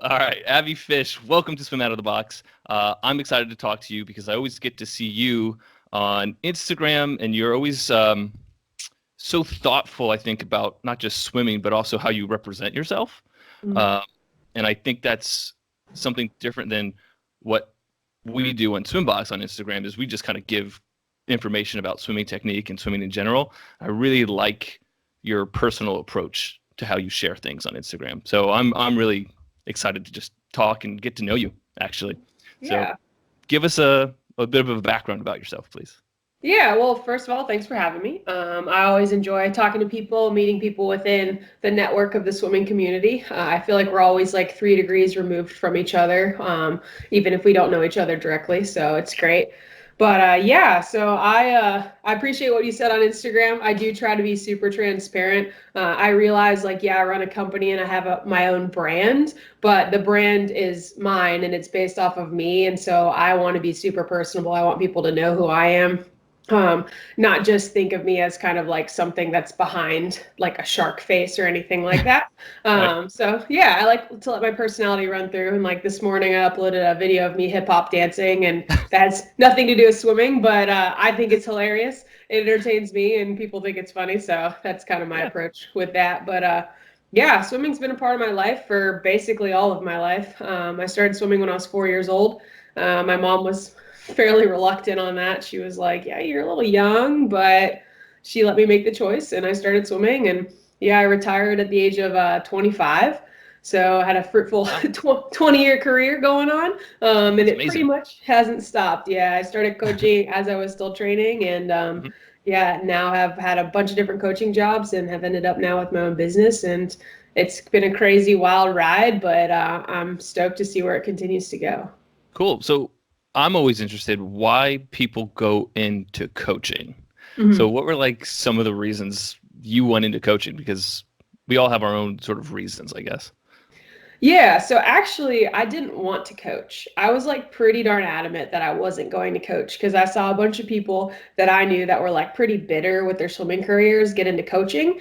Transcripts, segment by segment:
All right, Abbie Fish, welcome to Swim Out of the Box. I'm excited to talk to you because I always get to see you on Instagram, and you're always so thoughtful, I think, about not just swimming, but also how you represent yourself. Mm. Uh, and I think that's something different than what we do on SwimBox on Instagram is we just kind of give information about swimming technique and swimming in general. I really like your personal approach to how you share things on Instagram. So I'm really excited to just talk and get to know you, actually. So Yeah. give us a bit of a background about yourself, please. Yeah. Well, first of all, thanks for having me. I always enjoy talking to people, meeting people within the network of the swimming community. I feel like we're always like 3 degrees removed from each other, even if we don't know each other directly. So it's great. But yeah, so I appreciate what you said on Instagram. I do try to be super transparent. I realize like yeah, I run a company and I have my own brand, but the brand is mine and it's based off of me. And so I want to be super personable. I want people to know who I am. Not just think of me as kind of like something that's behind like a shark face or anything like that. Right. So yeah, I like to let my personality run through. And like this morning, I uploaded a video of me hip hop dancing, and that has nothing to do with swimming, but I think it's hilarious. It entertains me, and people think it's funny. So that's kind of my Yeah. approach with that. But yeah, swimming's been a part of my life for basically all of my life. I started swimming when I was 4 years old. My mom was fairly reluctant on that. She was like, "Yeah, you're a little young," but she let me make the choice, and I started swimming. And yeah, I retired at the age of 25. So I had a fruitful Wow. 20-year career going on, and That's it pretty amazing. much hasn't stopped. Yeah, I started coaching as I was still training, and Mhm. yeah, now have had a bunch of different coaching jobs and have ended up now with my own business. And it's been a crazy, wild ride, but I'm stoked to see where it continues to go. Cool. So I'm always interested why people go into coaching. So Mhm. what were like some of the reasons you went into coaching? Because we all have our own sort of reasons, I guess. Yeah, so actually, I didn't want to coach. I was like pretty darn adamant that I wasn't going to coach because I saw a bunch of people that I knew that were like pretty bitter with their swimming careers get into coaching,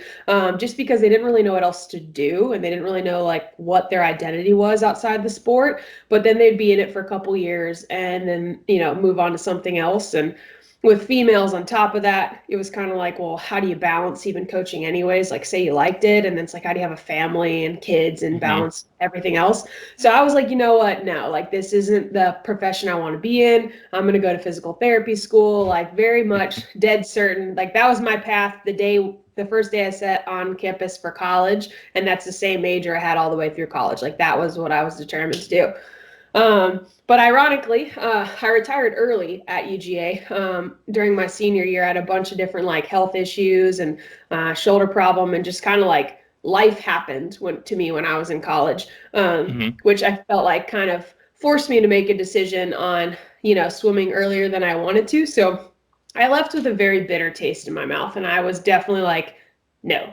just because they didn't really know what else to do and they didn't really know like what their identity was outside the sport. But then they'd be in it for a couple years and then, move on to something else. And with females on top of that, it was kind of like, well, how do you balance even coaching anyways? Like, say you liked it, and then it's like, how do you have a family and kids and Hmm. balance everything else? So I was like, you know what? No, like, this isn't the profession I want to be in. I'm going to go to physical therapy school, like, very much dead certain. Like, that was my path the first day I set on campus for college, and that's the same major I had all the way through college. Like, that was what I was determined to do. But ironically, I retired early at UGA. During my senior year, I had a bunch of different like health issues and shoulder problem, and just kind of like life happened to me when I was in college, Hmm. which I felt like kind of forced me to make a decision on swimming earlier than I wanted to. So I left with a very bitter taste in my mouth, and I was definitely like, no.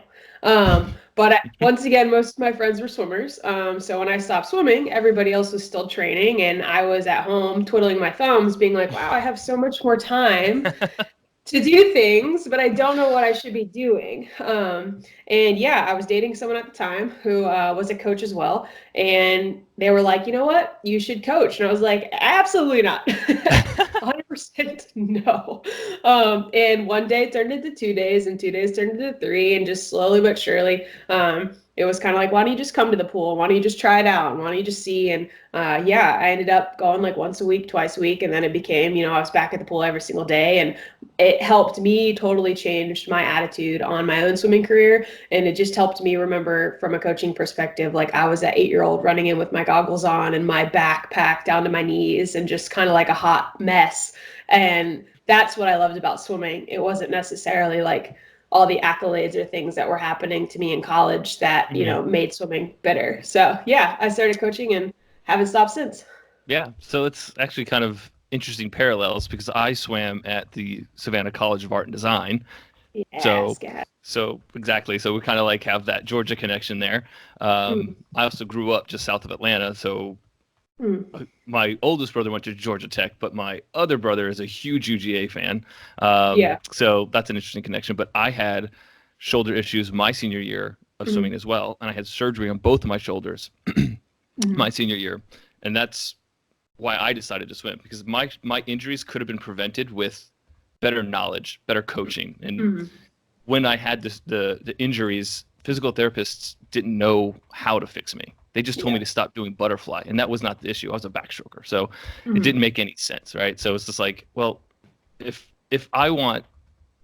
But once again, most of my friends were swimmers. So when I stopped swimming, everybody else was still training, and I was at home twiddling my thumbs, being like, wow, I have so much more time to do things, but I don't know what I should be doing. And yeah, I was dating someone at the time who was a coach as well. And they were like, you know what? You should coach. And I was like, absolutely not. 100% no. And one day it turned into 2 days, and 2 days turned into three, and just slowly but surely, it was kind of like, why don't you just come to the pool? Why don't you just try it out? Why don't you just see? And yeah, I ended up going like once a week, twice a week. And then it became, I was back at the pool every single day. And it helped me totally change my attitude on my own swimming career. And it just helped me remember from a coaching perspective, like I was that 8-year old running in with my goggles on and my backpack down to my knees and just kind of like a hot mess. And that's what I loved about swimming. It wasn't necessarily like all the accolades or things that were happening to me in college that, Hmm. made swimming better. So yeah, I started coaching and haven't stopped since. Yeah. So it's actually kind of interesting parallels because I swam at the Savannah College of Art and Design. So, Yes, yeah. so exactly. So we kind of like have that Georgia connection there. Mm, I also grew up just south of Atlanta, so mm, my oldest brother went to Georgia Tech, but my other brother is a huge UGA fan. yeah. So that's an interesting connection. But I had shoulder issues my senior year of Mm, swimming as well, and I had surgery on both of my shoulders. Mhm. my senior year. And that's why I decided to swim, because my injuries could have been prevented with better knowledge, better coaching. And Mhm. when I had the injuries, physical therapists didn't know how to fix me. They just told me Yeah. to stop doing butterfly, and that was not the issue. I was a backstroker, so it Mhm. didn't make any sense, right? So it's just like, well, if I want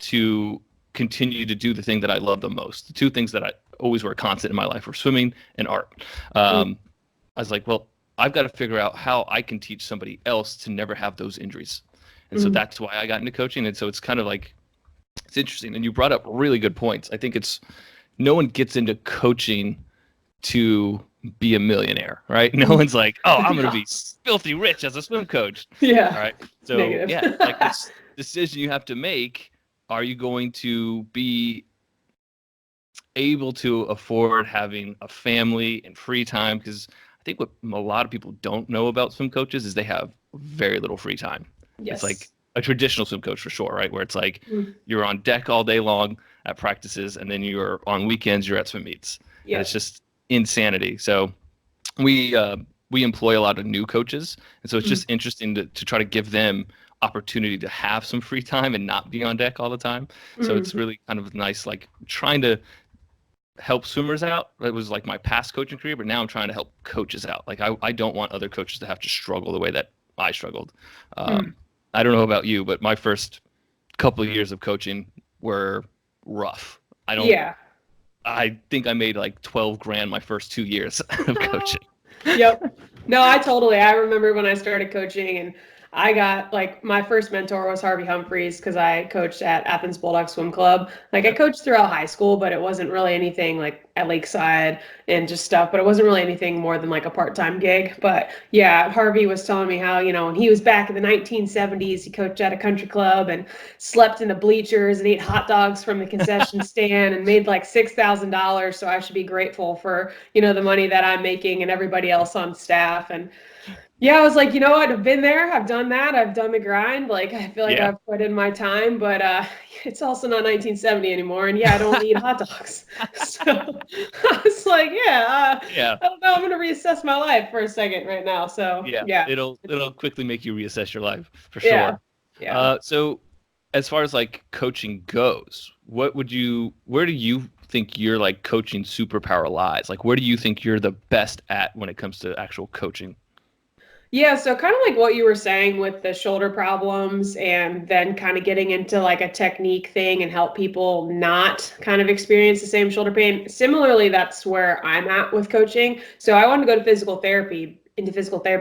to continue to do the thing that I love the most, the two things that I always were constant in my life were swimming and art. Mhm. I was like, well, I've got to figure out how I can teach somebody else to never have those injuries. And so Mhm. that's why I got into coaching. And so it's kind of like, it's interesting. And you brought up really good points. I think it's no one gets into coaching to be a millionaire, right? No one's like, oh, I'm going to No. be filthy rich as a swim coach. All Yeah. right. So Negative. yeah, it's like this decision you have to make. Are you going to be able to afford having a family and free time? Because I think what a lot of people don't know about swim coaches is they have very little free time. It's like Yes. a traditional swim coach for sure, right? Where it's like Mm. you're on deck all day long at practices, and then you're on weekends, you're at swim meets, and it's Yep. just insanity. So we we employ a lot of new coaches, and so it's Mm. just interesting to try to give them opportunity to have some free time and not be on deck all the time. So it's Mm. really kind of nice, like trying to help swimmers out. That was like my past coaching career, but now I'm trying to help coaches out. Like I don't want other coaches to have to struggle the way that I struggled. Mm. I don't know about you, but my first couple of years of coaching were rough. Yeah. I think I made like 12 grand my first 2 years of coaching. Yep. No, I remember when I started coaching, and I got like my first mentor was Harvey Humphreys because I coached at Athens Bulldog Swim Club. Like I coached throughout high school, but it wasn't really anything like at Lakeside and just stuff, but it wasn't really anything more than like a part-time gig. But yeah, Harvey was telling me how, when he was back in the 1970s, he coached at a country club and slept in the bleachers and ate hot dogs from the concession stand and made like $6,000. So I should be grateful for, the money that I'm making and everybody else on staff. And yeah, I was like, you know what? I've been there. I've done that. I've done the grind. Like, I feel like Yeah. I've put in my time, but it's also not 1970 anymore. And yeah, I don't eat hot dogs. So I was like, yeah, Yeah. I don't know. I'm going to reassess my life for a second right now. So Yeah. yeah, It'll quickly make you reassess your life for yeah, sure. yeah. So as far as like coaching goes, where do you think your like coaching superpower lies? Like where do you think you're the best at when it comes to actual coaching? Yeah, so kind of like what you were saying with the shoulder problems and then kind of getting into like a technique thing and help people not kind of experience the same shoulder pain. Similarly, that's where I'm at with coaching. So I wanted to go to physical therapy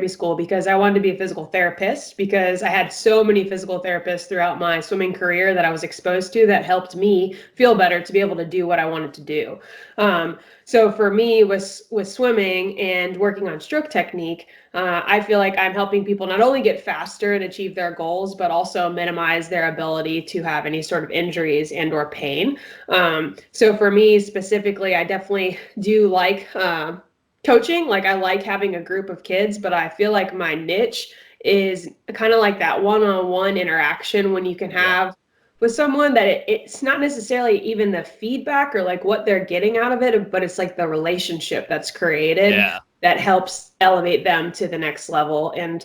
school because I wanted to be a physical therapist because I had so many physical therapists throughout my swimming career that I was exposed to that helped me feel better to be able to do what I wanted to do. So for me with swimming and working on stroke technique, I feel like I'm helping people not only get faster and achieve their goals, but also minimize their ability to have any sort of injuries and or pain. So for me specifically, I definitely do like coaching. Like I like having a group of kids, but I feel like my niche is kind of like that one-on-one interaction when you can Yeah. have with someone that it's not necessarily even the feedback or like what they're getting out of it, but it's like the relationship that's created Yeah. that helps elevate them to the next level. And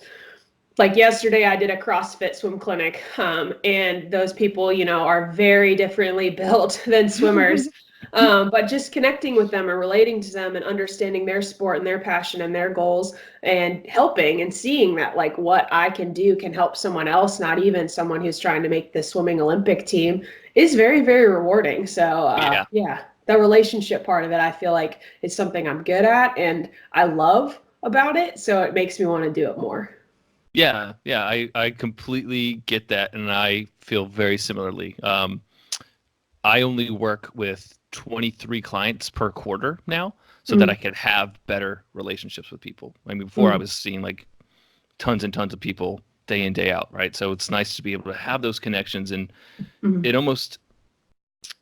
like yesterday, I did a CrossFit swim clinic, and those people, are very differently built than swimmers. But just connecting with them and relating to them and understanding their sport and their passion and their goals and helping and seeing that like what I can do can help someone else, not even someone who's trying to make the swimming Olympic team, is very, very rewarding. So Yeah. yeah, the relationship part of it, I feel like is something I'm good at and I love about it. So it makes me want to do it more. Yeah, I completely get that, and I feel very similarly. I only work with 23 clients per quarter now, so that I Mm, can have better relationships with people. I mean, before I mm, was seeing like tons and tons of people day in, day out, right? So it's nice to be able to have those connections, and mm. it almost,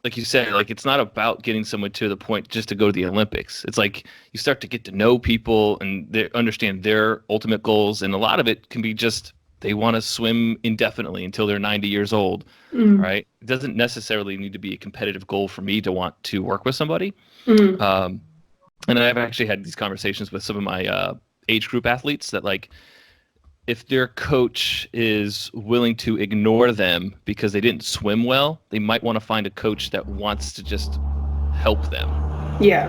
like you said, like it's not about getting someone to the point just to go to the Olympics. It's like you start to get to know people and they understand their ultimate goals, and a lot of it can be just they want to swim indefinitely until they're 90 years old, Mm, right? It doesn't necessarily need to be a competitive goal for me to want to work with somebody. mm, Um, And I've actually had these conversations with some of my age group athletes that like, if their coach is willing to ignore them because they didn't swim well, they might want to find a coach that wants to just help them. Yeah.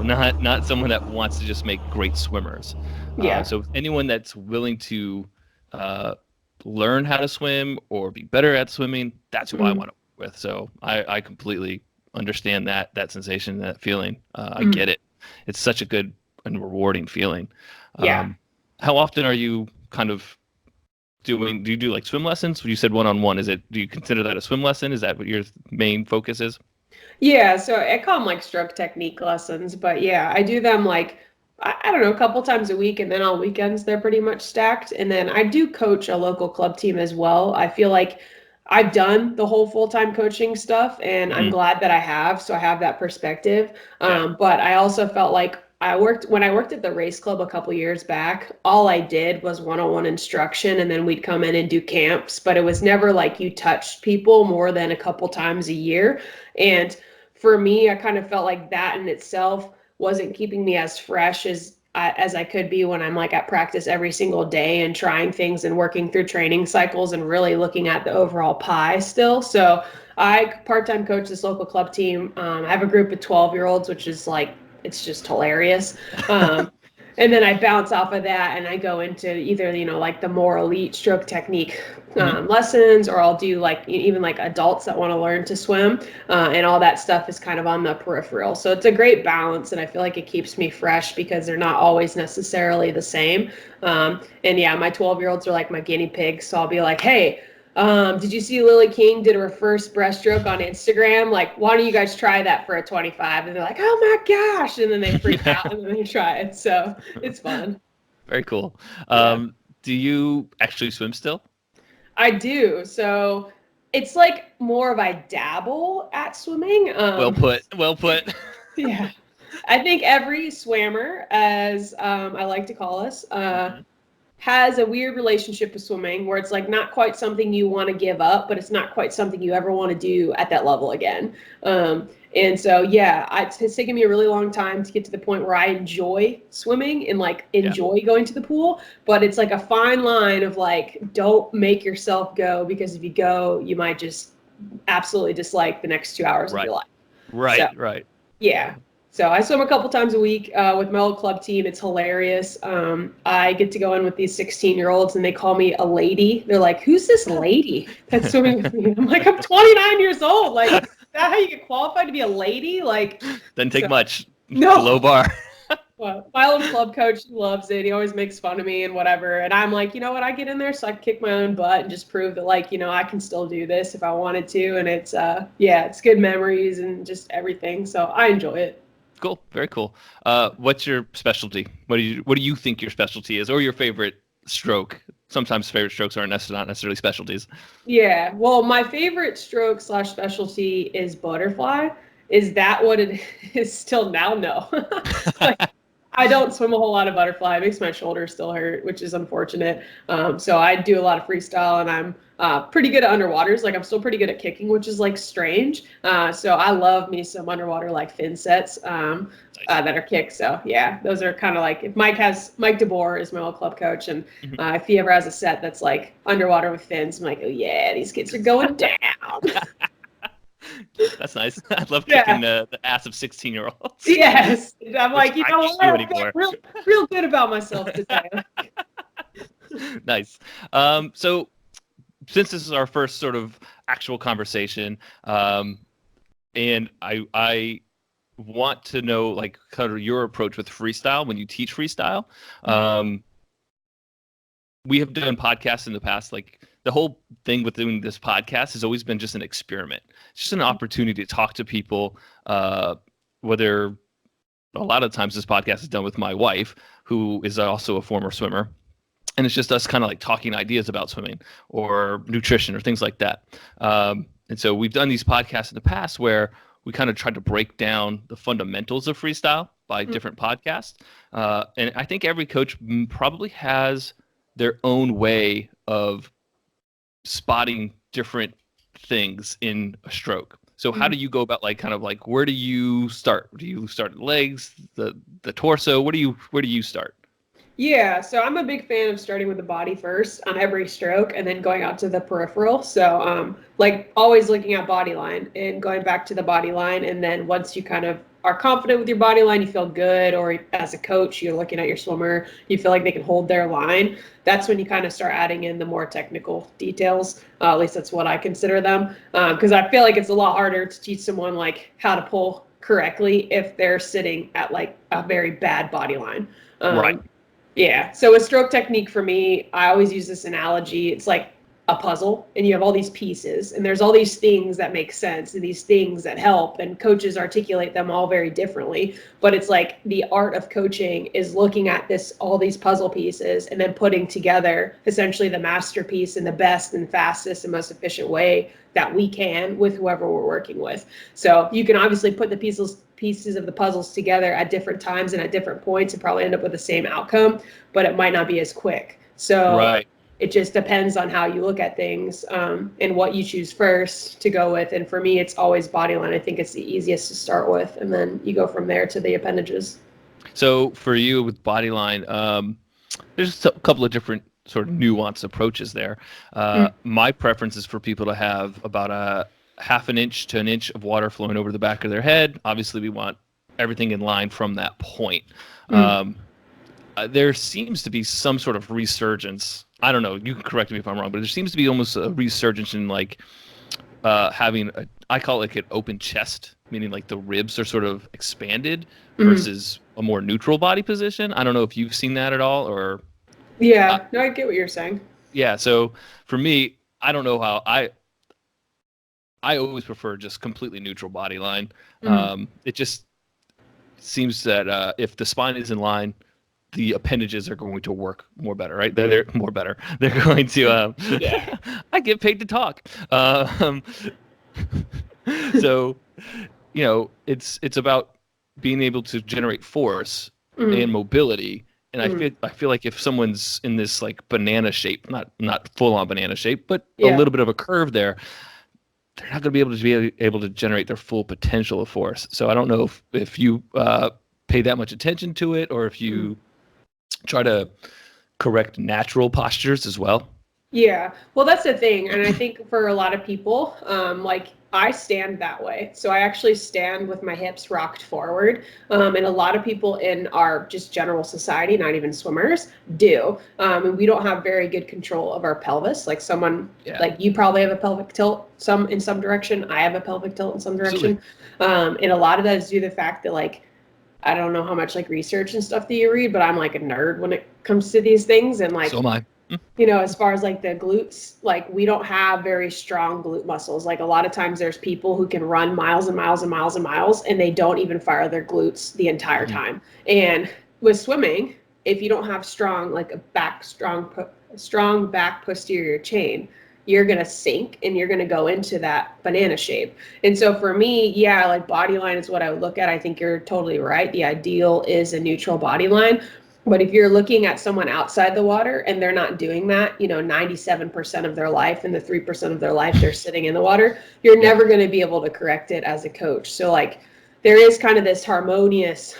Not someone that wants to just make great swimmers. Yeah. So anyone that's willing to learn how to swim or be better at swimming, that's who I want to work with. So I completely understand that sensation, that feeling. I get it. It's such a good and rewarding feeling. Yeah. How often are you kind of do you do like swim lessons? You said one-on-one. Do you consider that a swim lesson? Is that what your main focus is? Yeah, so I call them like stroke technique lessons, but yeah, I do them like I don't know, a couple times a week, and then on weekends they're pretty much stacked. And then I do coach a local club team as well. I feel like I've done the whole full-time coaching stuff, and I'm glad that I have, so I have that perspective. But I also felt like when I worked at the race club a couple years back, all I did was one-on-one instruction, and then we'd come in and do camps, but it was never like you touched people more than a couple times a year. And for me, I kind of felt like that in itself wasn't keeping me as fresh as I could be when I'm like at practice every single day and trying things and working through training cycles and really looking at the overall pie still. So I part-time coach this local club team. I have a group of 12-year-olds, which is like, it's just hilarious. And then I bounce off of that and I go into either, like the more elite stroke technique lessons, or I'll do like even like adults that want to learn to swim, and all that stuff is kind of on the peripheral. So it's a great balance, and I feel like it keeps me fresh because they're not always necessarily the same. And yeah, my 12-year-olds are like my guinea pigs. So I'll be like, hey, did you see Lily King did a reverse breaststroke on Instagram? Like, why don't you guys try that for a 25? And they're like, oh my gosh. And then they freak out and then they try it. So it's fun. Very cool. Yeah. Do you actually swim still? I do. So it's like more of I dabble at swimming. Well put. Well put. Yeah. I think every swimmer, as I like to call us, has a weird relationship with swimming where it's like not quite something you want to give up, but it's not quite something you ever want to do at that level again. And so, yeah, it's taken me a really long time to get to the point where I enjoy swimming and like enjoy going to the pool. But it's like a fine line of like, don't make yourself go, because if you go, you might just absolutely dislike the next 2 hours of your life. Right. Yeah. So I swim a couple times a week with my old club team. It's hilarious. I get to go in with these 16-year-olds, and they call me a lady. They're like, who's this lady that's swimming with me? I'm like, I'm 29 years old. Like, is that how you get qualified to be a lady? Like, doesn't take much. No. Low bar. Well, my old club coach loves it. He always makes fun of me and whatever. And I'm like, you know what? I get in there so I can kick my own butt and just prove that, like, I can still do this if I wanted to. And it's, it's good memories and just everything. So I enjoy it. Cool. Very cool. What's your specialty? What do you think your specialty is, or your favorite stroke? Sometimes favorite strokes aren't not necessarily specialties. Yeah. Well, my favorite stroke / specialty is butterfly. Is that what it is still now? No. Like, I don't swim a whole lot of butterfly. It makes my shoulders still hurt, which is unfortunate. So I do a lot of freestyle, and I'm pretty good at underwaters. Like, I'm still pretty good at kicking, which is like strange. So I love me some underwater like fin sets that are kicked. So yeah, those are kind of like, if Mike DeBoer is my old club coach, and if he ever has a set that's like underwater with fins, I'm like, oh yeah, these kids are going down. That's nice. I love kicking the ass of 16-year-olds. Yes. I'm like, I can't do anymore. real good about myself today. Nice. So since this is our first sort of actual conversation, and I want to know like kind of your approach with freestyle when you teach freestyle. We have done podcasts in the past. Like, the whole thing with doing this podcast has always been just an experiment. It's just an opportunity to talk to people, whether a lot of times this podcast is done with my wife, who is also a former swimmer. And it's just us kind of like talking ideas about swimming or nutrition or things like that. And so we've done these podcasts in the past where we kind of tried to break down the fundamentals of freestyle by different podcasts. And I think every coach probably has their own way of spotting different things in a stroke. So how do you go about like kind of like where do you start? Do you start at the legs, the torso? Where do you start? Yeah, so I'm a big fan of starting with the body first on every stroke and then going out to the peripheral. So, like always looking at body line and going back to the body line. And then once you kind of are confident with your body line, you feel good, or as a coach, you're looking at your swimmer, you feel like they can hold their line. That's when you kind of start adding in the more technical details. At least that's what I consider them. Because I feel like it's a lot harder to teach someone like how to pull correctly if they're sitting at like a very bad body line. Right. Yeah. So a stroke technique for me, I always use this analogy. It's like a puzzle and you have all these pieces and there's all these things that make sense and these things that help, and coaches articulate them all very differently. But it's like the art of coaching is looking at all these puzzle pieces and then putting together essentially the masterpiece in the best and fastest and most efficient way that we can with whoever we're working with. So you can obviously put the pieces of the puzzles together at different times and at different points and probably end up with the same outcome, but it might not be as quick. So Right. it just depends on how you look at things, and what you choose first to go with. And for me, it's always body line. I think it's the easiest to start with, and then you go from there to the appendages. So for you with body line, there's a couple of different sort of nuanced approaches there. My preference is for people to have about a half an inch to an inch of water flowing over the back of their head. Obviously, we want everything in line from that point. There seems to be some sort of resurgence. I don't know. You can correct me if I'm wrong, but there seems to be almost a resurgence in like having I call it like an open chest, meaning like the ribs are sort of expanded versus a more neutral body position. I don't know if you've seen that at all, or Yeah, no, I get what you're saying. yeah. So for me, I don't know how I always prefer just completely neutral body line. It just seems that if the spine is in line, the appendages are going to work more better, right? They're more better. They're going to. Yeah. I get paid to talk. So, it's about being able to generate force and mobility. And I feel like if someone's in this like banana shape, not full on banana shape, but a little bit of a curve there, they're not going to be able to generate their full potential of force. So I don't know if you pay that much attention to it, or if you try to correct natural postures as well. Yeah, well, that's the thing. And I think for a lot of people, like I stand that way. So I actually stand with my hips rocked forward. And a lot of people in our just general society, not even swimmers, do. And we don't have very good control of our pelvis. Like like you probably have a pelvic tilt in some direction. I have a pelvic tilt in some direction. And a lot of that is due to the fact that like, I don't know how much like research and stuff that you read, but I'm like a nerd when it comes to these things. And like, So am I. as far as like the glutes, like we don't have very strong glute muscles. Like a lot of times there's people who can run miles and miles and miles and miles and they don't even fire their glutes the entire time. And with swimming, if you don't have strong back posterior chain, you're going to sink and you're going to go into that banana shape. And so for me, yeah, like body line is what I would look at. I think you're totally right. The ideal is a neutral body line. But if you're looking at someone outside the water and they're not doing that, 97% of their life and the 3% of their life they're sitting in the water, you're never going to be able to correct it as a coach. So like there is kind of this harmonious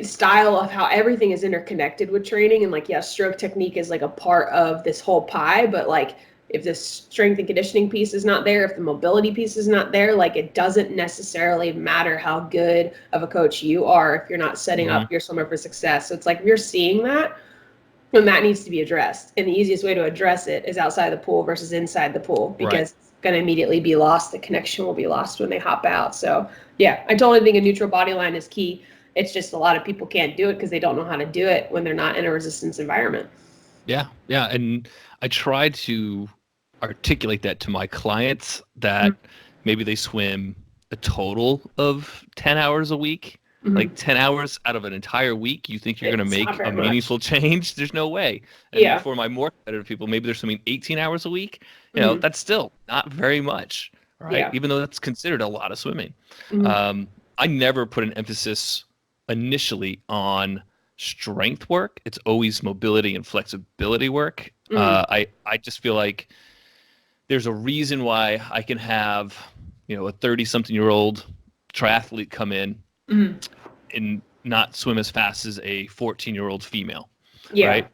style of how everything is interconnected with training. And like, yes, stroke technique is like a part of this whole pie, but like if the strength and conditioning piece is not there, if the mobility piece is not there, like it doesn't necessarily matter how good of a coach you are if you're not setting up your swimmer for success. So it's like we're seeing that, and that needs to be addressed. And the easiest way to address it is outside the pool versus inside the pool, because it's going to immediately be lost. The connection will be lost when they hop out. So yeah, I totally think a neutral body line is key. It's just a lot of people can't do it because they don't know how to do it when they're not in a resistance environment. Yeah. And I try to articulate that to my clients that maybe they swim a total of 10 hours a week, like 10 hours out of an entire week. You think you're going to make a meaningful change? There's no way. And for my more competitive people, maybe they're swimming 18 hours a week. That's still not very much, right? Even though that's considered a lot of swimming. I never put an emphasis initially on strength work. It's always mobility and flexibility work. I just feel like there's a reason why I can have, a 30-something-year-old triathlete come in and not swim as fast as a 14-year-old female, right?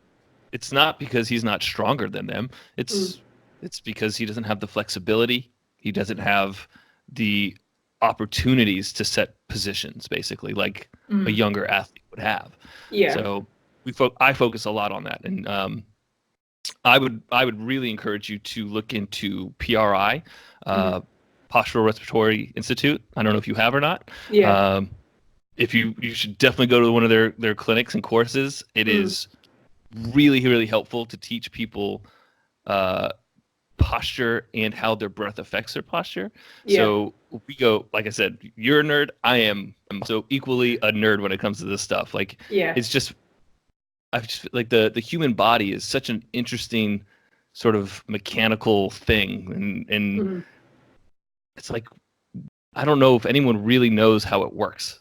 It's not because he's not stronger than them. It's because he doesn't have the flexibility. He doesn't have the opportunities to set positions, basically, like a younger athlete would have. Yeah. So I focus a lot on that, and I would really encourage you to look into PRI, Postural Respiratory Institute. I don't know if you have or not. Yeah. If you should definitely go to one of their clinics and courses. It is really, really helpful to teach people posture and how their breath affects their posture. Yeah. So we go, like I said, you're a nerd. I'm so equally a nerd when it comes to this stuff. Like, it's just, like the human body is such an interesting sort of mechanical thing, and it's like, I don't know if anyone really knows how it works.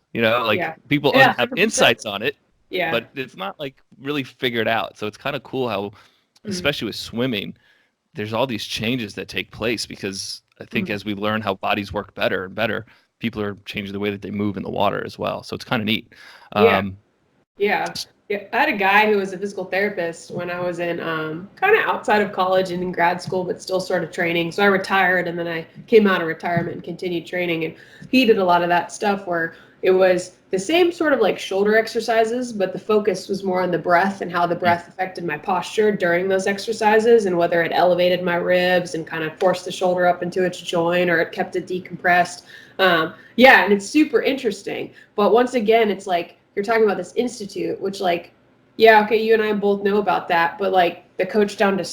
People have 100%. Insights on it, but it's not like really figured out. So it's kind of cool how, especially with swimming, there's all these changes that take place, because I think as we learn how bodies work better and better, people are changing the way that they move in the water as well. So it's kind of neat. Yeah. I had a guy who was a physical therapist when I was in kind of outside of college and in grad school, but still sort of training. So I retired, and then I came out of retirement and continued training. And he did a lot of that stuff where it was the same sort of like shoulder exercises, but the focus was more on the breath and how the breath affected my posture during those exercises, and whether it elevated my ribs and kind of forced the shoulder up into its joint, or it kept it decompressed. And it's super interesting. But once again, it's like, you're talking about this institute, which you and I both know about that, but like the coach down the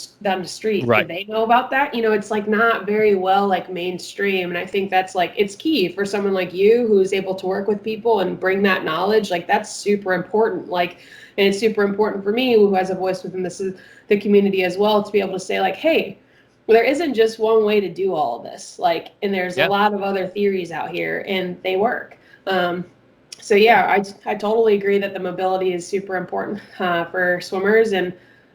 street, do they know about that? It's like not very well like mainstream. And I think that's like, it's key for someone like you who's able to work with people and bring that knowledge. Like, that's super important. Like, and it's super important for me, who has a voice within the community as well, to be able to say like, hey, well, there isn't just one way to do all of this. Like, and there's a lot of other theories out here, and they work. So I totally agree that the mobility is super important for swimmers. And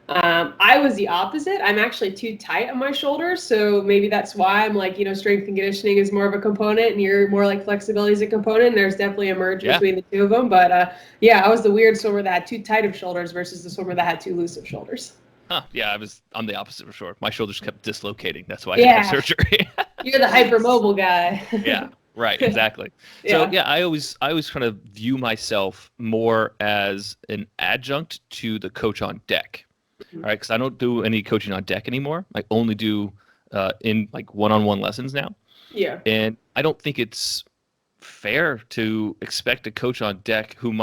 I was the opposite. I'm actually too tight on my shoulders. So maybe that's why I'm like, strength and conditioning is more of a component, and you're more like flexibility is a component. And there's definitely a merge between the two of them. But I was the weird swimmer that had too tight of shoulders versus the swimmer that had too loose of shoulders. Huh. Yeah, I'm the opposite for sure. My shoulders kept dislocating. That's why I had to have surgery. You're the hypermobile guy. Yeah. Right, exactly. So I always kind of view myself more as an adjunct to the coach on deck. All right, because I don't do any coaching on deck anymore. I only do in like one-on-one lessons now. Yeah. And I don't think it's fair to expect a coach on deck who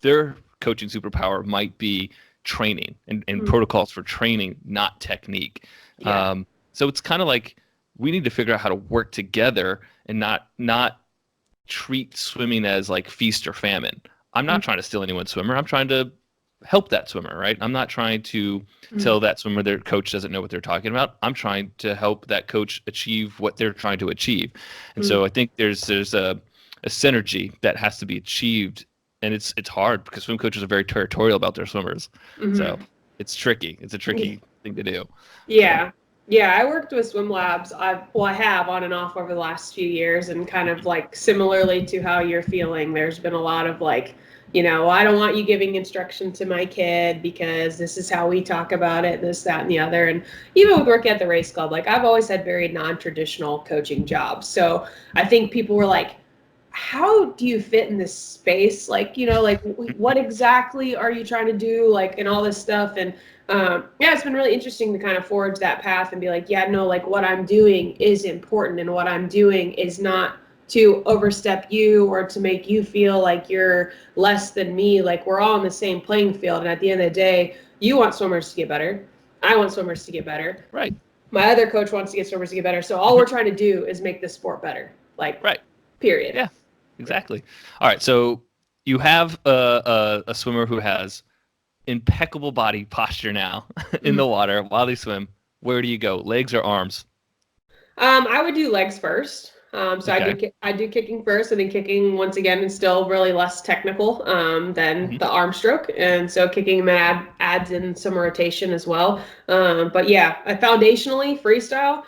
their coaching superpower might be training and protocols for training, not technique. Yeah. So it's kind of like, we need to figure out how to work together and not treat swimming as like feast or famine. I'm not trying to steal anyone's swimmer. I'm trying to help that swimmer, right? I'm not trying to tell that swimmer their coach doesn't know what they're talking about. I'm trying to help that coach achieve what they're trying to achieve. And so I think there's a synergy that has to be achieved, and it's hard because swim coaches are very territorial about their swimmers. So it's tricky. It's a tricky thing to do. Yeah. So. Yeah, I worked with swim labs. I have on and off over the last few years, and kind of like similarly to how you're feeling, there's been a lot of like, I don't want you giving instruction to my kid because this is how we talk about it, this, that, and the other. And even with working at the race club, like I've always had very non-traditional coaching jobs. So I think people were like, how do you fit in this space? Like, like what exactly are you trying to do? Like, and all this stuff. And it's been really interesting to kind of forge that path and be like, like what I'm doing is important, and what I'm doing is not to overstep you or to make you feel like you're less than me. Like, we're all on the same playing field. And at the end of the day, you want swimmers to get better. I want swimmers to get better. Right. My other coach wants to get swimmers to get better. So all we're trying to do is make this sport better. Like, period. Yeah, exactly. All right. So you have a swimmer who has impeccable body posture now in the water while they swim. Where do you go, legs or arms? I would do legs first. So Okay. I do kicking first. I think kicking once again is still really less technical than Hmm. the arm stroke, and so kicking adds in some rotation as well. But yeah, foundationally freestyle.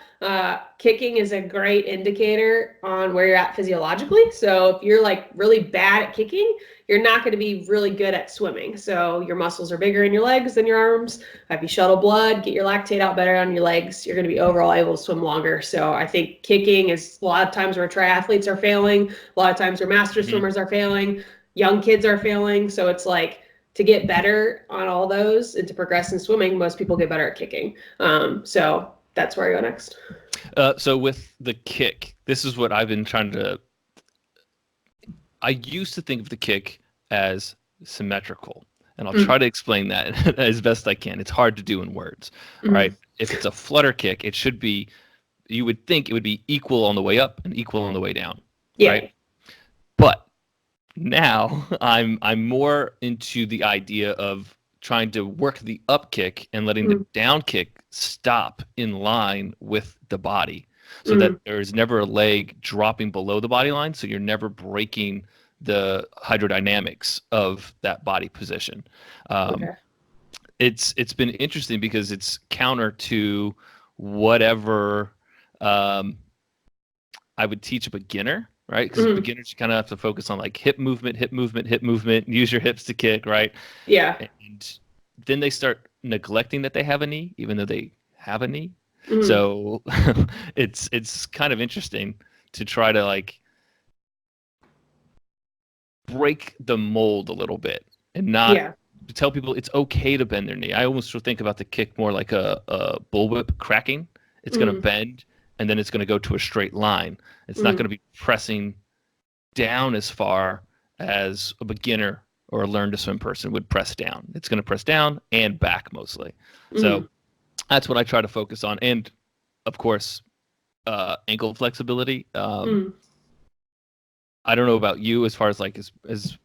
Kicking is a great indicator on where you're at physiologically. So if you're like really bad at kicking, you're not going to be really good at swimming. So your muscles are bigger in your legs than your arms. If you shuttle blood, get your lactate out better on your legs, you're going to be overall able to swim longer. So I think kicking is a lot of times where triathletes are failing, a lot of times where master Hmm. swimmers are failing, young kids are failing. So it's like to get better on all those and to progress in swimming, most people get better at kicking. So that's where I go next. So with the kick, this is what I've been trying to. I used to think of the kick as symmetrical, and I'll Mm, try to explain that as best I can. It's hard to do in words, right? mm, If it's a flutter kick, it should be. You would think it would be equal on the way up and equal on the way down, right? yeah. But now I'm more into the idea of trying to work the up kick and letting the Mm, down kick stop in line with the body so that mm, there's never a leg dropping below the body line, so you're never breaking the hydrodynamics of that body position. um, okay. it's been interesting because it's counter to whatever um, I would teach a beginner, right? Because Mm, beginners, you kind of have to focus on like hip movement, hip movement, hip movement, use your hips to kick, right? yeah. And then they start neglecting that they have a knee, even though they have a knee. Mm, So it's kind of interesting to try to like break the mold a little bit and not yeah. tell people it's okay to bend their knee. I almost think about the kick more like a bullwhip cracking. It's going to Mm, bend and then it's going to go to a straight line. It's not going mm, to be pressing down as far as a beginner or a learn to swim person would press down. It's going to press down and back mostly. So mm, that's what I try to focus on. And of course, ankle flexibility. mm, I don't know about you as far as like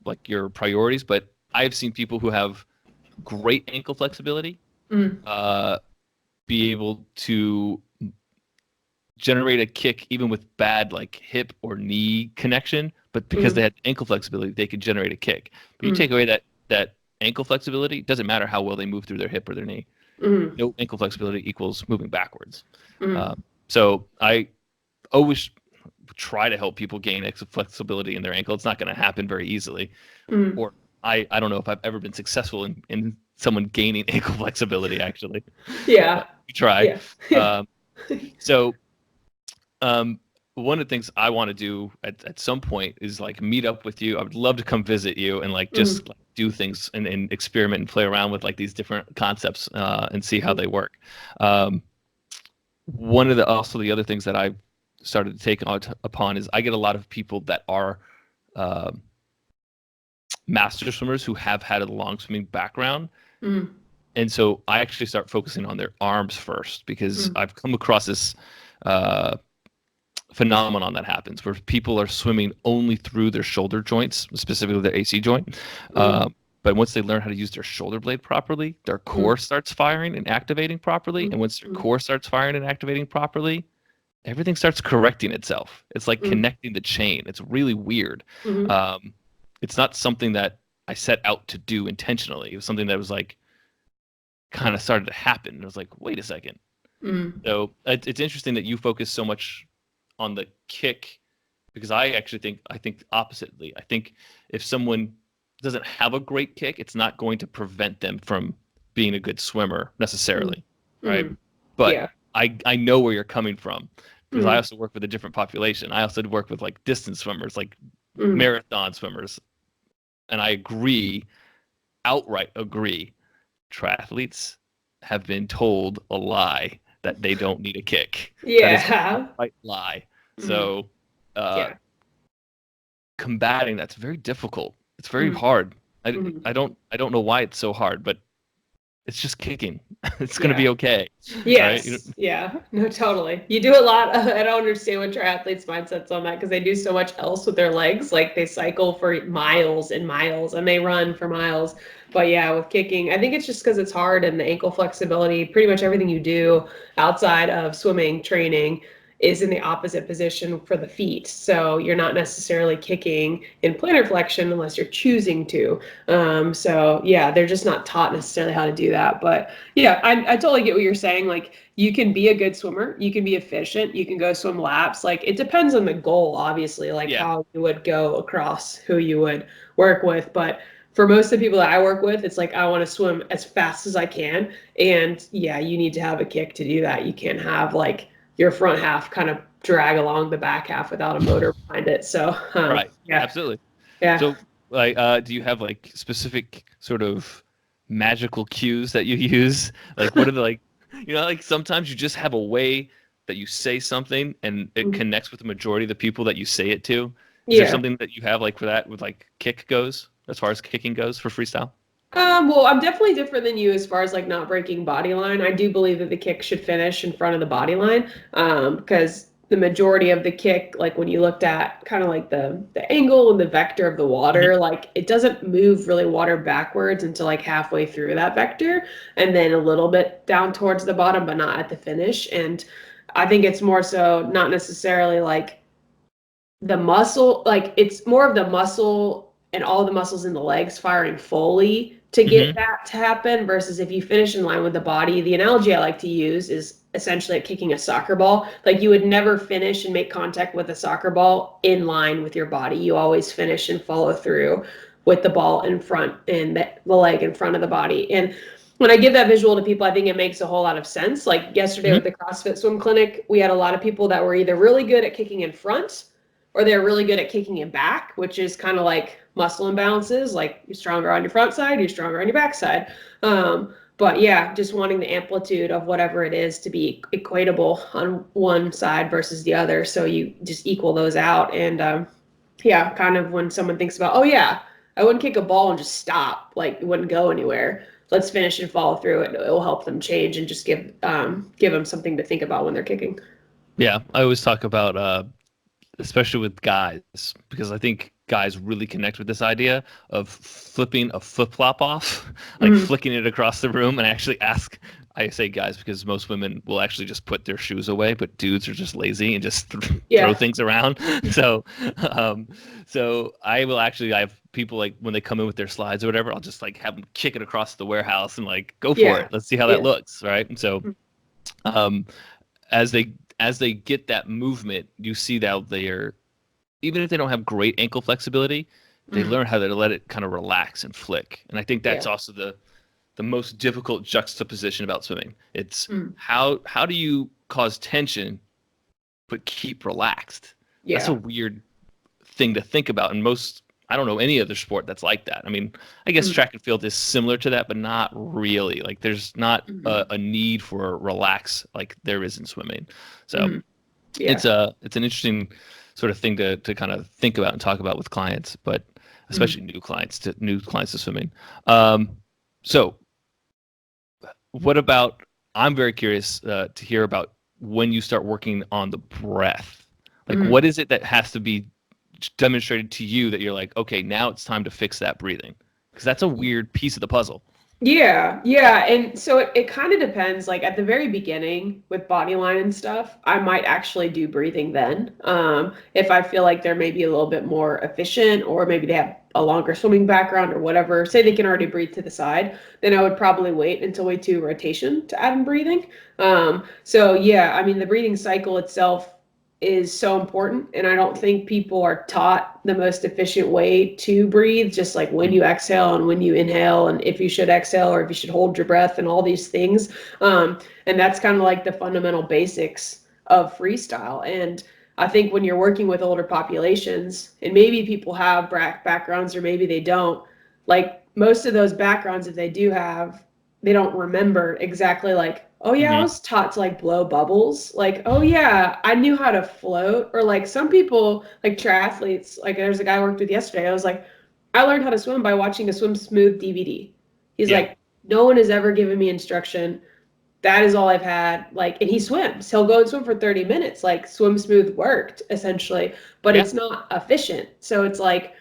like your priorities, but I've seen people who have great ankle flexibility mm, uh, be able to generate a kick even with bad like hip or knee connection, but because they mm, had ankle flexibility, they could generate a kick. But you take mm, away that ankle flexibility, it doesn't matter how well they move through their hip or their knee. mm, No ankle flexibility equals moving backwards. mm, So I always try to help people gain ankle flexibility in their ankle. It's not going to happen very easily. mm. Or I don't know if I've ever been successful in someone gaining ankle flexibility actually. Yeah. But we try. Yeah. Yeah. Um, so um, one of the things I want to do at some point is like meet up with you. I would love to come visit you and like just Mm, like, do things and experiment and play around with like these different concepts and see how mm, they work. Um, one of the also the other things that I started to take upon is I get a lot of people that are uh, master swimmers who have had a long swimming background. mm, And so I actually start focusing on their arms first because mm, I've come across this uh, phenomenon that happens where people are swimming only through their shoulder joints, specifically their AC joint. mm, But once they learn how to use their shoulder blade properly, their mm, core starts firing and activating properly. mm, And once their mm, core starts firing and activating properly, everything starts correcting itself. It's like mm, connecting the chain. It's really weird. mm, Um, it's not something that I set out to do intentionally. It was something that was like kind of started to happen. And I was like, wait a second. mm, So it's interesting that you focus so much on the kick because I actually think oppositely. I think if someone doesn't have a great kick, it's not going to prevent them from being a good swimmer mm, necessarily, right? mm. But Yeah. I know where you're coming from because I Mm, also work with a different population. I also work with like distance swimmers, like mm, marathon swimmers, and I agree, outright agree. Triathletes have been told a lie that they don't need a kick. That is an yeah. outright lie. Mm, So uh, yeah. combating that's very difficult. It's very Mm, hard. I, mm, I don't know why it's so hard, but it's just kicking. It's gonna yeah. be okay, right? Yes. Yeah. No, totally. You do a lot. I don't understand what triathletes' mindsets on that because they do so much else with their legs. Like they cycle for miles and miles and they run for miles. But yeah, with kicking, I think it's just because it's hard and the ankle flexibility, pretty much everything you do outside of swimming training is in the opposite position for the feet. So you're not necessarily kicking in plantar flexion unless you're choosing to. So yeah, they're just not taught necessarily how to do that. But yeah, I totally get what you're saying. Like, you can be a good swimmer, you can be efficient, you can go swim laps. Like, it depends on the goal, obviously, like how you would go across, who you would work with. But for most of the people that I work with, it's like, I want to swim as fast as I can. And yeah, you need to have a kick to do that. You can't have like your front half kind of drag along the back half without a motor behind it. So Right. yeah. Absolutely. Yeah. So, like, do you have like specific sort of magical cues that you use? Like, what are the like, like sometimes you just have a way that you say something and it connects with the majority of the people that you say it to. Is there something that you have like for that with like kick goes, as far as kicking goes for freestyle? Well, I'm definitely different than you as far as like not breaking body line. I do believe that the kick should finish in front of the body line, because the majority of the kick, like when you looked at kind of like the angle and the vector of the water, like it doesn't move really water backwards until like halfway through that vector, and then a little bit down towards the bottom, but not at the finish. And I think it's more so not necessarily like the muscle, like it's more of the muscle and all the muscles in the legs firing fully to get that to happen, versus if you finish in line with the body. The analogy I like to use is essentially like kicking a soccer ball. Like, you would never finish and make contact with a soccer ball in line with your body. You always finish and follow through with the ball in front and the leg in front of the body. And when I give that visual to people, I think it makes a whole lot of sense. Like yesterday with the CrossFit swim clinic, we had a lot of people that were either really good at kicking in front or they're really good at kicking it back, which is kind of like muscle imbalances. Like, you're stronger on your front side, you're stronger on your back side. But yeah, just wanting the amplitude of whatever it is to be equatable on one side versus the other. So you just equal those out. And yeah, kind of when someone thinks about, oh yeah, I wouldn't kick a ball and just stop, like it wouldn't go anywhere. Let's finish and follow through it. It will help them change and just give them something to think about when they're kicking. Yeah, I always talk about especially with guys, because I think guys really connect with this idea of flipping a flip flop off, like flicking it across the room, and actually ask. I say guys because most women will actually just put their shoes away, but dudes are just lazy and just throw things around. So I will actually, I have people like when they come in with their slides or whatever, I'll just like have them kick it across the warehouse and like go for it. Let's see how that looks, right? And so, as they get that movement, you see that they're, even if they don't have great ankle flexibility, they learn how to let it kind of relax and flick. And I think that's also the most difficult juxtaposition about swimming. It's how do you cause tension but keep relaxed? That's a weird thing to think about. And I don't know any other sport that's like that. I mean, I guess track and field is similar to that, but not really. Like, there's not a need for relax like there is in swimming. So it's an interesting sort of thing to kind of think about and talk about with clients, but especially new clients to swimming. So what about, I'm very curious to hear about when you start working on the breath. Like, what is it that has to be demonstrated to you that you're like, okay, now it's time to fix that breathing? Because that's a weird piece of the puzzle. Yeah. And so it kind of depends. Like, at the very beginning with body line and stuff, I might actually do breathing then. If I feel like they're maybe a little bit more efficient, or maybe they have a longer swimming background or whatever, say they can already breathe to the side, then I would probably wait until we do rotation to add in breathing. So yeah, I mean, the breathing cycle itself is so important, and I don't think people are taught the most efficient way to breathe, just like when you exhale and when you inhale, and if you should exhale or if you should hold your breath and all these things. And that's kind of like the fundamental basics of freestyle. And I think when you're working with older populations, and maybe people have backgrounds or maybe they don't, like most of those backgrounds, if they do have, they don't remember exactly like, oh yeah, I was taught to like blow bubbles. Like, oh yeah, I knew how to float. Or like some people, like triathletes, like there's a guy I worked with yesterday. I was like, I learned how to swim by watching a Swim Smooth DVD. He's like, no one has ever given me instruction. That is all I've had. Like, and he swims. He'll go and swim for 30 minutes. Like, Swim Smooth worked essentially, but it's not efficient. So it's like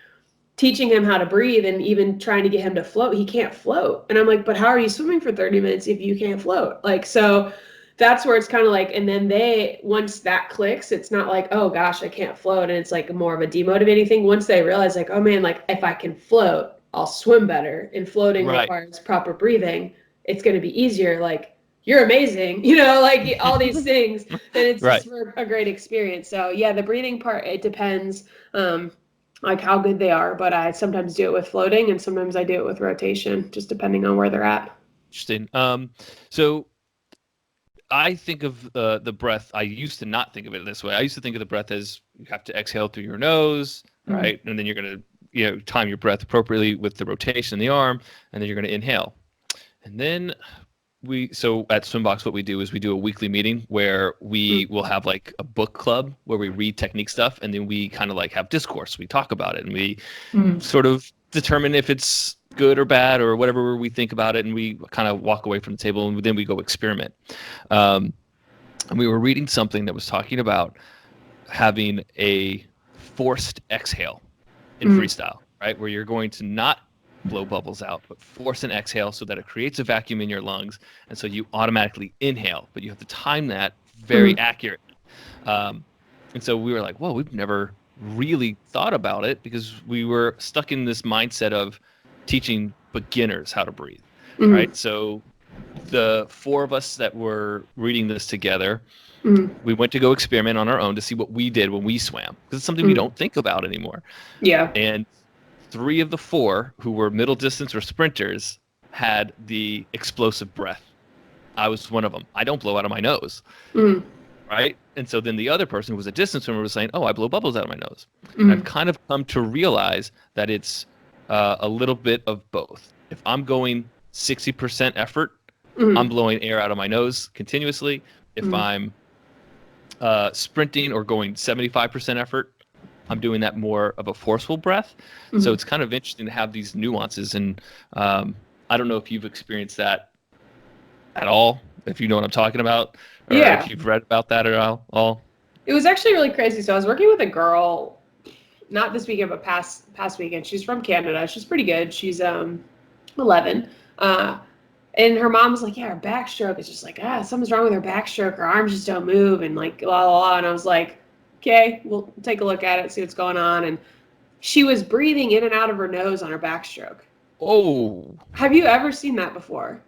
teaching him how to breathe and even trying to get him to float. He can't float. And I'm like, but how are you swimming for 30 minutes if you can't float? Like, so that's where it's kind of like, and then once that clicks, it's not like, oh gosh, I can't float. And it's like more of a demotivating thing. Once they realize like, oh man, like if I can float, I'll swim better, and floating requires proper breathing. It's going to be easier. Like, you're amazing, like all these things. And it's just for a great experience. So yeah, the breathing part, it depends like how good they are. But I sometimes do it with floating and sometimes I do it with rotation, just depending on where they're at. Interesting. So I think of the breath. I used to not think of it this way. I used to think of the breath as you have to exhale through your nose, right? And then you're going to, time your breath appropriately with the rotation in the arm, and then you're going to inhale. And then so at SwimBox, what we do is we do a weekly meeting where we will have like a book club where we read technique stuff, and then we kind of like have discourse. We talk about it, and we sort of determine if it's good or bad or whatever we think about it, and we kind of walk away from the table, and then we go experiment. And we were reading something that was talking about having a forced exhale in freestyle, right? Where you're going to not blow bubbles out, but force an exhale so that it creates a vacuum in your lungs, and so you automatically inhale, but you have to time that very accurate. And so we were like, whoa, we've never really thought about it, because we were stuck in this mindset of teaching beginners how to breathe, right? So the four of us that were reading this together, we went to go experiment on our own to see what we did when we swam, because it's something we don't think about anymore. Yeah. And 3 of the 4 who were middle distance or sprinters had the explosive breath. I was one of them. I don't blow out of my nose, right? And so then the other person who was a distance swimmer was saying, oh, I blow bubbles out of my nose. And I've kind of come to realize that it's a little bit of both. If I'm going 60% effort, I'm blowing air out of my nose continuously. If I'm sprinting or going 75% effort, I'm doing that more of a forceful breath. So it's kind of interesting to have these nuances. And I don't know if you've experienced that at all, if you know what I'm talking about, or if you've read about that at all. It was actually really crazy. So I was working with a girl, not this weekend, but past weekend. She's from Canada. She's pretty good. She's 11. And her mom was like, yeah, her backstroke is just like, something's wrong with her backstroke. Her arms just don't move, and like, la, la, la. And I was like, okay, we'll take a look at it, see what's going on. And she was breathing in and out of her nose on her backstroke. Oh. Have you ever seen that before?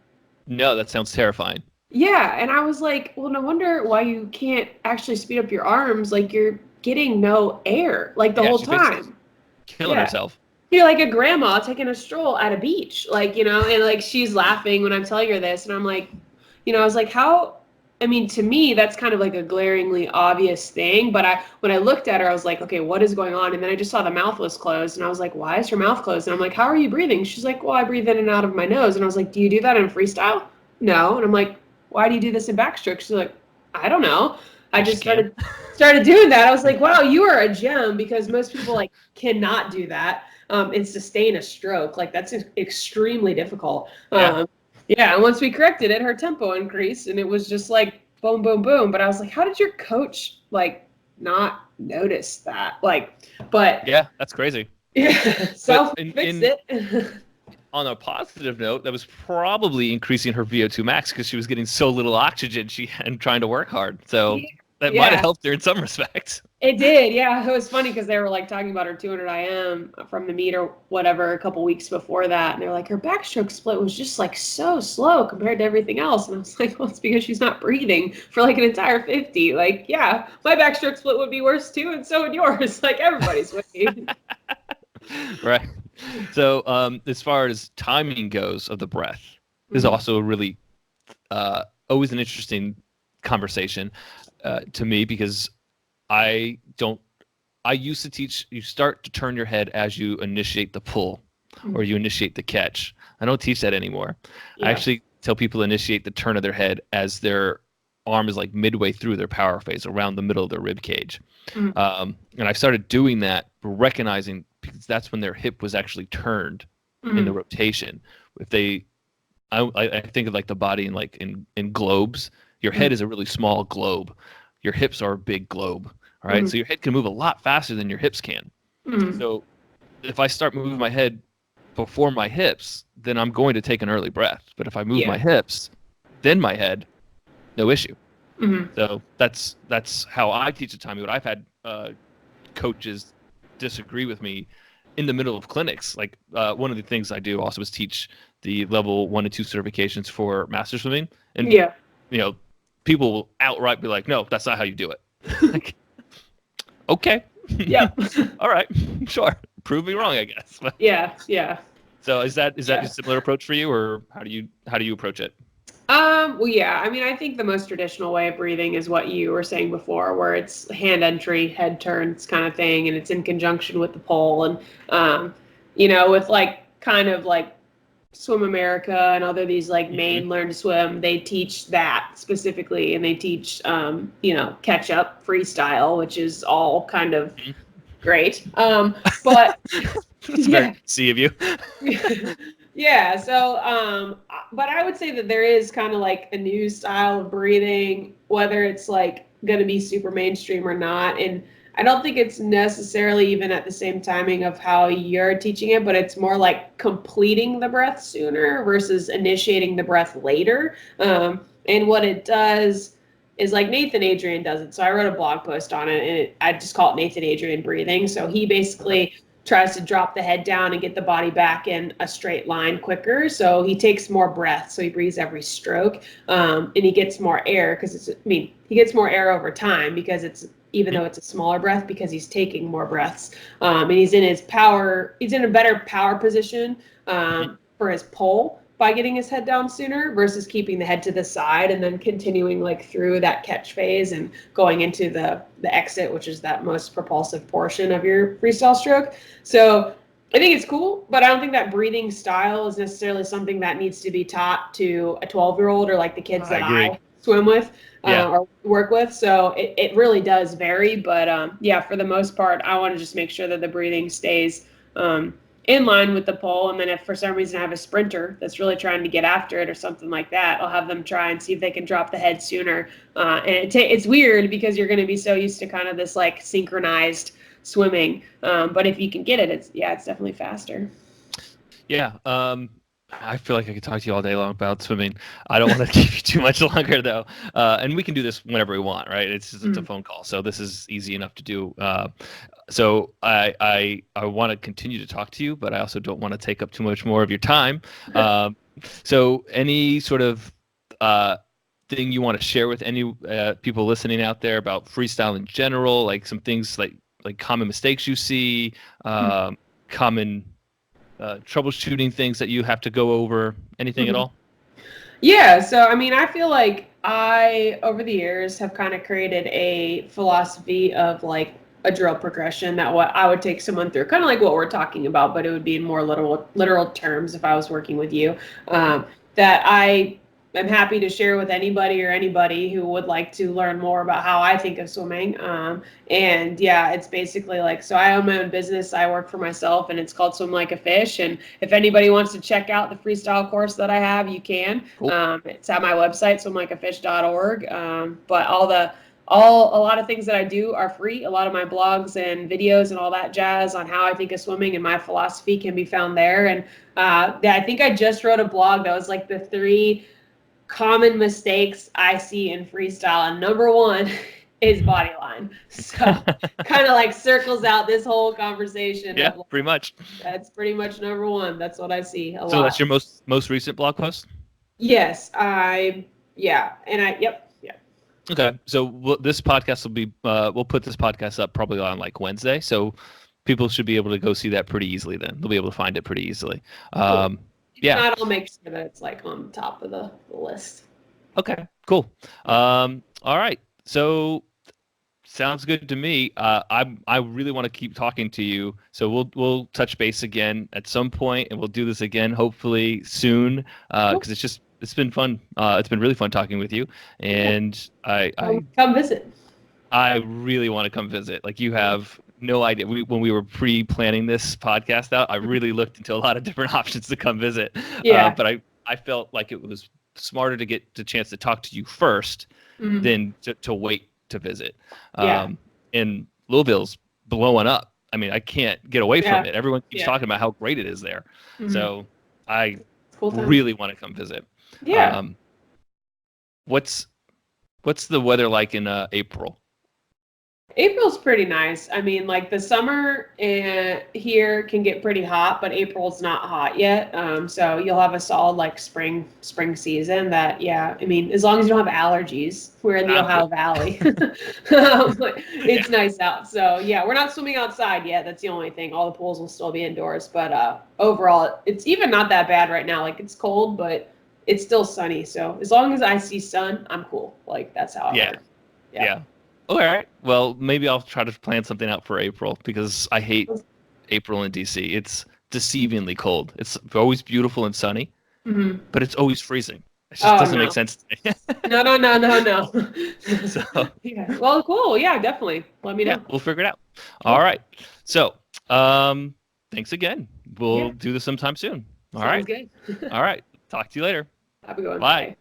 No, that sounds terrifying. Yeah, and I was like, well, no wonder why you can't actually speed up your arms. Like, you're getting no air, like, the whole time. Killing herself. You're like a grandma taking a stroll at a beach, like, and like she's laughing when I'm telling her this. And I'm like, I was like, to me, that's kind of like a glaringly obvious thing. But when I looked at her, I was like, okay, what is going on? And then I just saw the mouth was closed. And I was like, why is her mouth closed? And I'm like, how are you breathing? She's like, well, I breathe in and out of my nose. And I was like, do you do that in freestyle? No. And I'm like, why do you do this in backstroke? She's like, I don't know. I just started doing that. I was like, wow, you are a gem, because most people like cannot do that and sustain a stroke. Like, that's extremely difficult. And once we corrected it, her tempo increased, and it was just like boom, boom, boom. But I was like, how did your coach like not notice that? Like, but yeah, that's crazy. Yeah, fixed it. On a positive note, that was probably increasing her VO2 max, because she was getting so little oxygen and trying to work hard. So that might have helped her in some respects. It did, yeah. It was funny because they were like talking about her 200 IM from the meet or whatever a couple weeks before that, and they're like, her backstroke split was just like so slow compared to everything else. And I was like, well, it's because she's not breathing for like an entire 50. Like, yeah, my backstroke split would be worse too, and so would yours. Like, everybody's would be. Right. So as far as timing goes of the breath, is also a really always an interesting conversation to me, because I used to teach you start to turn your head as you initiate the pull or you initiate the catch. I don't teach that anymore. I actually tell people to initiate the turn of their head as their arm is like midway through their power phase, around the middle of their rib cage. And I started doing that, recognizing, because that's when their hip was actually turned in the rotation. I think of like the body in globes. Your head is a really small globe. Your hips are a big globe. All right. So your head can move a lot faster than your hips can. So if I start moving my head before my hips, then I'm going to take an early breath. But if I move my hips, then my head, no issue. Mm-hmm. So that's how I teach at Tommy. What I've had coaches disagree with me in the middle of clinics. Like one of the things I do also is teach the level 1 and 2 certifications for master swimming, and Yeah. people will outright be like, "No, that's not how you do it." Like, okay, Yep. all right, sure, prove me wrong, I guess. But, Yeah. Yeah. so is that a similar approach for you, or how do you approach it? Well, yeah. I mean, I think the most traditional way of breathing is what you were saying before, where it's hand entry, head turns kind of thing, and it's in conjunction with the pole. And, with like kind of like Swim America and other these like Maine Learn to Swim, they teach that specifically, and they teach, catch up freestyle, which is all kind of great. But That's yeah. very C of you. Yeah, so but I would say that there is kind of like a new style of breathing, whether it's like going to be super mainstream or not. And I don't think it's necessarily even at the same timing of how you're teaching it, but it's more like completing the breath sooner versus initiating the breath later. And what it does is like Nathan Adrian does it. So I wrote a blog post on it, and I just call it Nathan Adrian breathing. So he basically tries to drop the head down and get the body back in a straight line quicker. So he takes more breath. So he breathes every stroke, and he gets more air he gets more air over time because even though it's a smaller breath, because he's taking more breaths, and he's in a better power position for his pull by getting his head down sooner versus keeping the head to the side and then continuing like through that catch phase and going into the exit, which is that most propulsive portion of your freestyle stroke. So I think it's cool, but I don't think that breathing style is necessarily something that needs to be taught to a 12-year-old or like the kids that I swim with or work with. So it really does vary. But for the most part, I want to just make sure that the breathing stays in line with the pole. And then if for some reason I have a sprinter that's really trying to get after it or something like that, I'll have them try and see if they can drop the head sooner. And it's weird because you're going to be so used to kind of this like synchronized swimming. But if you can get it, it's definitely faster. Yeah. I feel like I could talk to you all day long about swimming. I don't want to keep you too much longer though. And we can do this whenever we want, right? It's a phone call. So this is easy enough to do. So I want to continue to talk to you, but I also don't want to take up too much more of your time. So any sort of thing you want to share with any people listening out there about freestyle in general, like some things like common mistakes you see, common troubleshooting things that you have to go over, anything at all? Yeah, so I mean, I feel like I, over the years, have kind of created a philosophy of like a drill progression that what I would take someone through, kind of like what we're talking about, but it would be in more literal terms if I was working with you, that I am happy to share with anybody who would like to learn more about how I think of swimming. And yeah, it's basically like, so I own my own business. I work for myself, and it's called Swim Like a Fish. And if anybody wants to check out the freestyle course that I have, you can. Cool. It's at my website, swimlikeafish.org. But a lot of things that I do are free. A lot of my blogs and videos and all that jazz on how I think of swimming and my philosophy can be found there. And I think I just wrote a blog that was like the 3 common mistakes I see in freestyle, and number 1 is body line. So kind of like circles out this whole conversation. Yeah, pretty much. That's pretty much number 1. That's what I see a lot. So that's your most recent blog post? Yes, yep. Okay, so this podcast will be we'll put this podcast up probably on like Wednesday, so people should be able to go see that pretty easily. Then they'll be able to find it pretty easily. Cool. Yeah, I'll make sure that it's like on the top of the list. Okay, cool. All right, so sounds good to me. I really want to keep talking to you, so we'll touch base again at some point, and we'll do this again hopefully soon because it's been fun. It's been really fun talking with you, and I come visit. I really want to come visit. Like, you have no idea. When we were pre-planning this podcast out, I really looked into a lot of different options to come visit. Yeah. But I felt like it was smarter to get the chance to talk to you first than to wait to visit. And Louisville's blowing up. I mean, I can't get away from it. Everyone keeps talking about how great it is there. So I really want to come visit. Yeah. What's the weather like in April? April's pretty nice. I mean, like the summer here can get pretty hot, but April's not hot yet. So you'll have a solid like spring season. That yeah. I mean, as long as you don't have allergies, we're in the Ohio Valley. It's nice out. So yeah, we're not swimming outside yet. That's the only thing. All the pools will still be indoors. But overall, it's even not that bad right now. Like it's cold, but it's still sunny. So as long as I see sun, I'm cool. Like that's how I work. Yeah. All right. Well, maybe I'll try to plan something out for April because I hate April in DC. It's deceivingly cold. It's always beautiful and sunny, but it's always freezing. It just doesn't make sense to me. No. So, yeah. Well, cool. Yeah, definitely. Let me know. yeah, we'll figure it out. All right. So, thanks again. We'll do this sometime soon. All right. Sounds good. All right. Talk to you later. Have a good one. Bye.